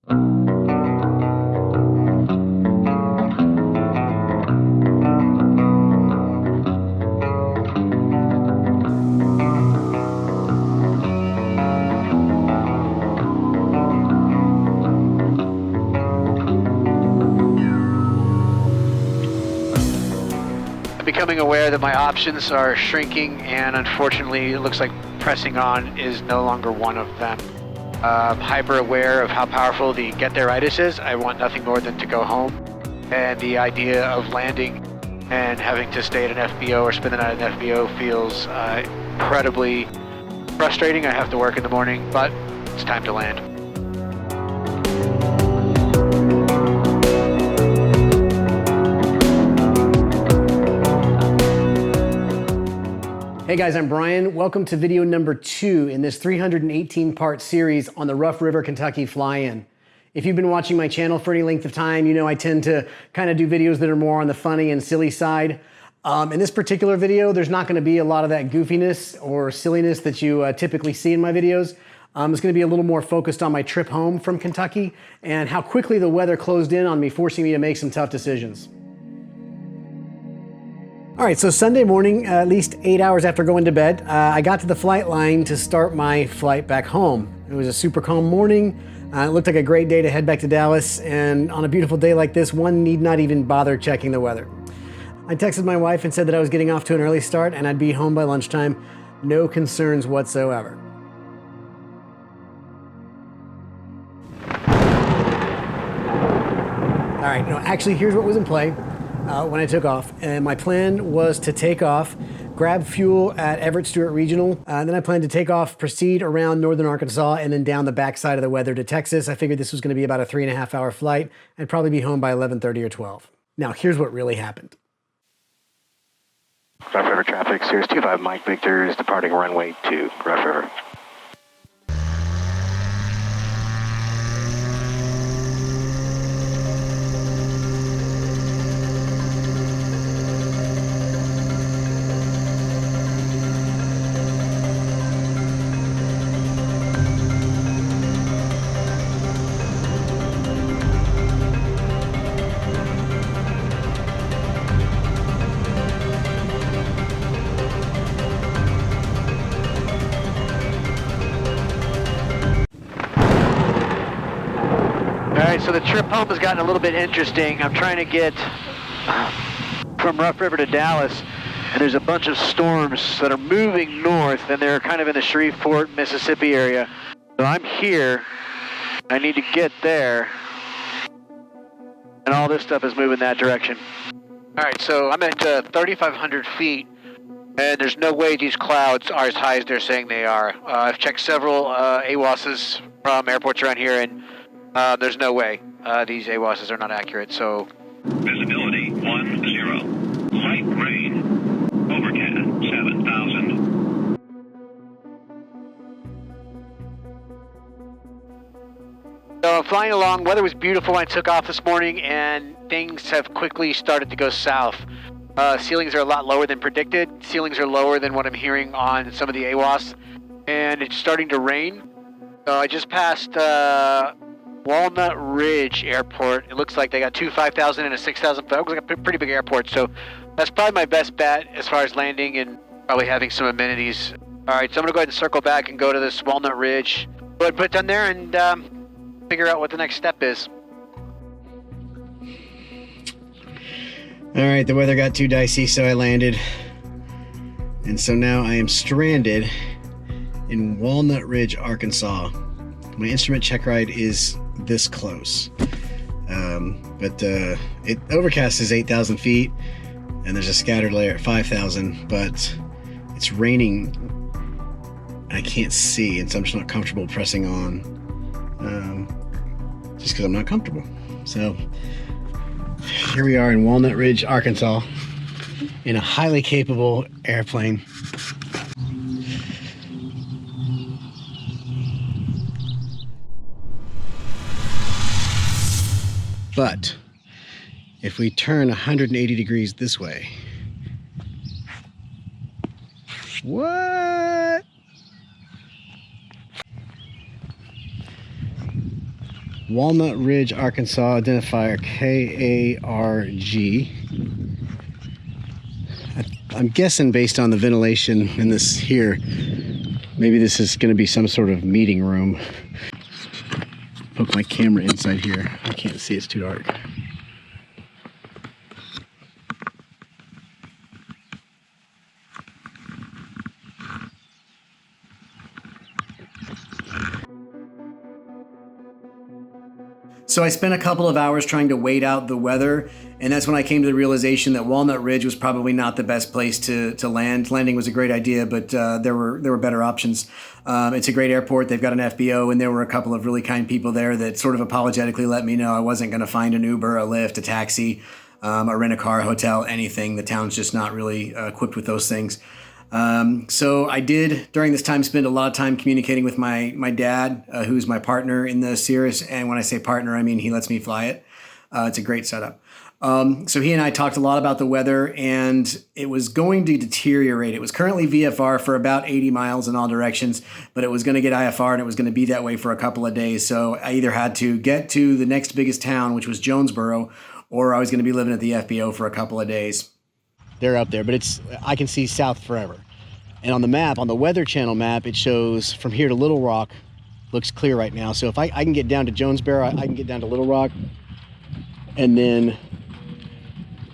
Becoming aware that my options are shrinking, and unfortunately it looks like pressing on is no longer one of them. Hyper aware of how powerful the get there-itis is. I want nothing more than to go home, and the idea of landing and having to stay at an FBO or spend the night at an FBO feels incredibly frustrating. I have to work in the morning, but it's time to land. Hey guys, I'm Brian. Welcome to video number 2 in this 318-part series on the Rough River, Kentucky fly-in. If you've been watching my channel for any length of time, you know I tend to kind of do videos that are more on the funny and silly side. In this particular video, there's not going to be a lot of that goofiness or silliness that you typically see in my videos. It's going to be a little more focused on my trip home from Kentucky and how quickly the weather closed in on me, forcing me to make some tough decisions. All right, so Sunday morning, at least 8 hours after going to bed, I got to the flight line to start my flight back home. It was a super calm morning. It looked like a great day to head back to Dallas, and on a beautiful day like this, one need not even bother checking the weather. I texted my wife and said that I was getting off to an early start and I'd be home by lunchtime. No concerns whatsoever. All right, actually, here's what was in play. When I took off, and my plan was to take off, grab fuel at Everett Stewart Regional, then I planned to take off, proceed around northern Arkansas, and then down the backside of the weather to Texas. I figured this was going to be about a 3.5 hour flight. I'd probably be home by 11:30 or 12. Now, here's what really happened. Rough River traffic, Cirrus 25 Mike Victor is departing runway 2, Rough River. So the trip home has gotten a little bit interesting. I'm trying to get from Rough River to Dallas, and there's a bunch of storms that are moving north, and they're kind of in the Shreveport, Mississippi area. So I'm here. I need to get there, and all this stuff is moving that direction. All right, so I'm at 3,500 feet, and there's no way these clouds are as high as they're saying they are. I've checked several AWOSs from airports around here, and there's no way. These AWOSs are not accurate, so... Visibility 10. Light rain. Overcast 7,000. So I'm flying along. Weather was beautiful when I took off this morning, and things have quickly started to go south. Ceilings are a lot lower than predicted. Ceilings are lower than what I'm hearing on some of the AWOS, and it's starting to rain. So I just passed... Walnut Ridge Airport. It looks like they got two 5,000 and a 6,000 foot. It looks like a pretty big airport, so that's probably my best bet as far as landing and probably having some amenities. All right, so I'm gonna go ahead and circle back and go to this Walnut Ridge. Go ahead and put it down there and figure out what the next step is. All right, the weather got too dicey, so I landed. And so now I am stranded in Walnut Ridge, Arkansas. My instrument check ride is this close, but overcast is 8,000 feet, and there's a scattered layer at 5,000, but it's raining and I can't see, and so I'm just not comfortable pressing on, just because I'm not comfortable. So here we are in Walnut Ridge, Arkansas, in a highly capable airplane. But if we turn 180 degrees this way, what? Walnut Ridge, Arkansas, identifier KARG. I'm guessing based on the ventilation in this here, maybe this is going to be some sort of meeting room. Poke my camera inside here. I can't see, it's too dark. So I spent a couple of hours trying to wait out the weather, and that's when I came to the realization that Walnut Ridge was probably not the best place to land. Landing was a great idea, but there were better options. It's a great airport. They've got an FBO, and there were a couple of really kind people there that sort of apologetically let me know I wasn't going to find an Uber, a Lyft, a taxi, a rent-a-car, a hotel, anything. The town's just not really equipped with those things. So I did, during this time, spend a lot of time communicating with my dad, who's my partner in the Cirrus. And when I say partner, I mean he lets me fly it. It's a great setup. So he and I talked a lot about the weather, and it was going to deteriorate. It was currently VFR for about 80 miles in all directions, but it was going to get IFR, and it was going to be that way for a couple of days. So I either had to get to the next biggest town, which was Jonesboro, or I was going to be living at the FBO for a couple of days. They're up there, but I can see south forever. And on the map, on the Weather Channel map, it shows from here to Little Rock. Looks clear right now. So if I can get down to Jonesboro, I can get down to Little Rock. And then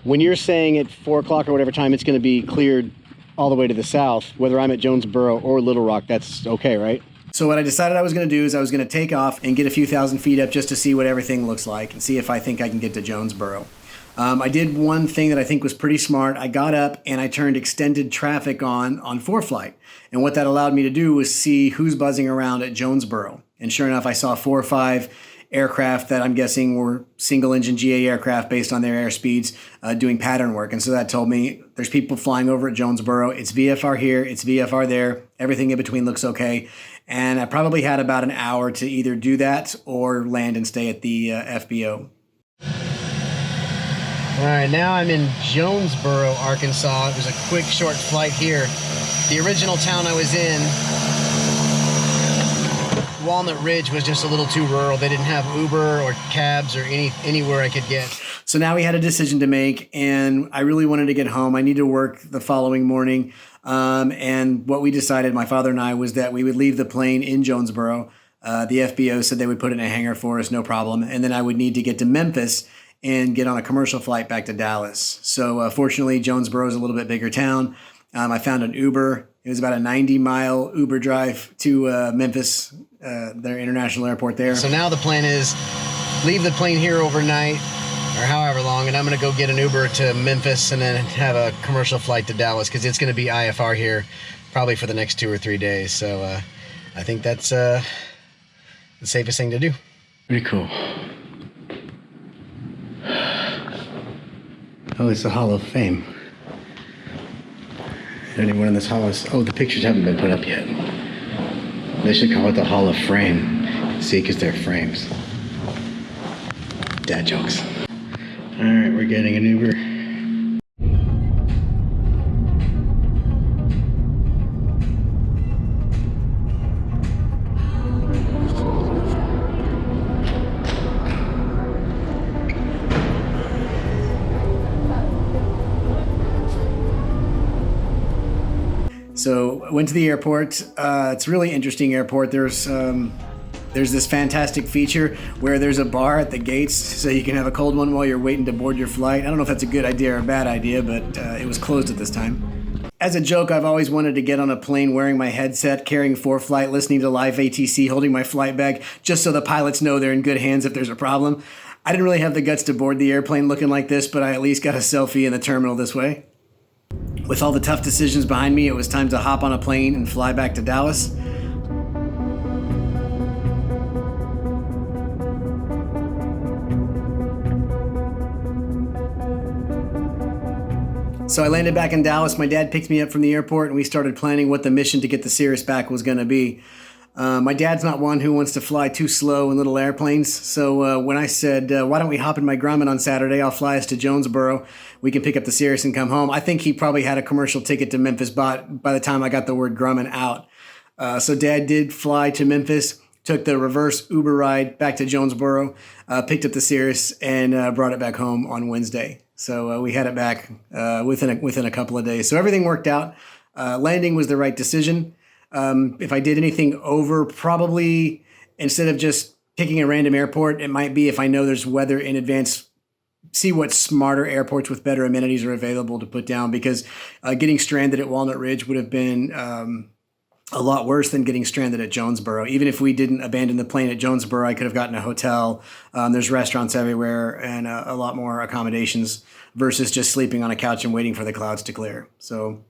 when you're saying at 4 o'clock or whatever time it's going to be cleared all the way to the south, whether I'm at Jonesboro or Little Rock, that's okay, right? So what I decided I was going to do is I was going to take off and get a few thousand feet up just to see what everything looks like and see if I think I can get to Jonesboro. I did one thing that I think was pretty smart. I got up and I turned extended traffic on ForeFlight. And what that allowed me to do was see who's buzzing around at Jonesboro. And sure enough, I saw 4 or 5 aircraft that I'm guessing were single engine GA aircraft based on their airspeeds doing pattern work. And so that told me there's people flying over at Jonesboro. It's VFR here, it's VFR there. Everything in between looks okay. And I probably had about an hour to either do that or land and stay at the FBO. All right, now I'm in Jonesboro, Arkansas. It was a quick, short flight here. The original town I was in, Walnut Ridge, was just a little too rural. They didn't have Uber or cabs or anywhere I could get. So now we had a decision to make, and I really wanted to get home. I needed to work the following morning. And what we decided, my father and I, was that we would leave the plane in Jonesboro. The FBO said they would put it in a hangar for us, no problem. And then I would need to get to Memphis and get on a commercial flight back to Dallas. So fortunately, Jonesboro is a little bit bigger town. I found an Uber. It was about a 90-mile Uber drive to Memphis, their international airport there. So now the plan is leave the plane here overnight or however long, and I'm going to go get an Uber to Memphis and then have a commercial flight to Dallas because it's going to be IFR here probably for the next 2 or 3 days. So I think that's the safest thing to do. Pretty cool. Oh, it's the Hall of Fame. Anyone in this hall is... Oh, the pictures haven't been put up yet. They should call it the Hall of Frame. See, because they're frames. Dad jokes. All right, we're getting an Uber. So I went to the airport. It's a really interesting airport. There's this fantastic feature where there's a bar at the gates so you can have a cold one while you're waiting to board your flight. I don't know if that's a good idea or a bad idea, but it was closed at this time. As a joke, I've always wanted to get on a plane wearing my headset, carrying ForeFlight, listening to live ATC, holding my flight bag, just so the pilots know they're in good hands if there's a problem. I didn't really have the guts to board the airplane looking like this, but I at least got a selfie in the terminal this way. With all the tough decisions behind me, it was time to hop on a plane and fly back to Dallas. So I landed back in Dallas. My dad picked me up from the airport and we started planning what the mission to get the Cirrus back was going to be. My dad's not one who wants to fly too slow in little airplanes. So when I said, why don't we hop in my Grumman on Saturday? I'll fly us to Jonesboro. We can pick up the Cirrus and come home. I think he probably had a commercial ticket to Memphis bought by the time I got the word Grumman out. So Dad did fly to Memphis. took the reverse Uber ride back to Jonesboro, picked up the Cirrus, and brought it back home on Wednesday. So we had it back within a couple of days. So everything worked out. Landing was the right decision. If I did anything over, probably instead of just picking a random airport, it might be if I know there's weather in advance, see what smarter airports with better amenities are available to put down, because getting stranded at Walnut Ridge would have been a lot worse than getting stranded at Jonesboro. Even if we didn't abandon the plane at Jonesboro, I could have gotten a hotel. There's restaurants everywhere and a lot more accommodations versus just sleeping on a couch and waiting for the clouds to clear. So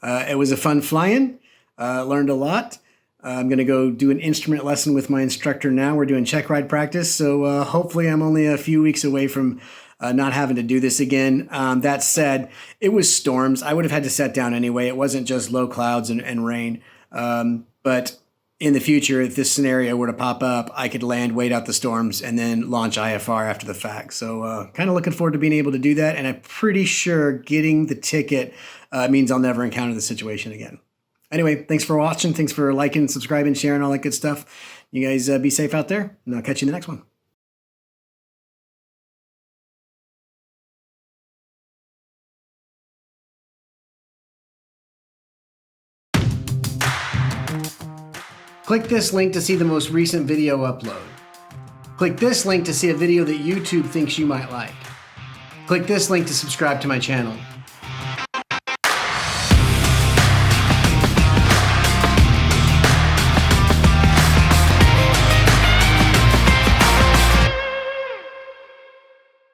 it was a fun fly-in. Learned a lot. I'm going to go do an instrument lesson with my instructor now. We're doing check ride practice. So hopefully I'm only a few weeks away from not having to do this again. That said, it was storms. I would have had to set down anyway. It wasn't just low clouds and rain. But in the future, if this scenario were to pop up, I could land, wait out the storms, and then launch IFR after the fact. So kind of looking forward to being able to do that. And I'm pretty sure getting the ticket means I'll never encounter the situation again. Anyway, thanks for watching. Thanks for liking, subscribing, sharing, all that good stuff. You guys be safe out there, and I'll catch you in the next one. Click this link to see the most recent video upload. Click this link to see a video that YouTube thinks you might like. Click this link to subscribe to my channel.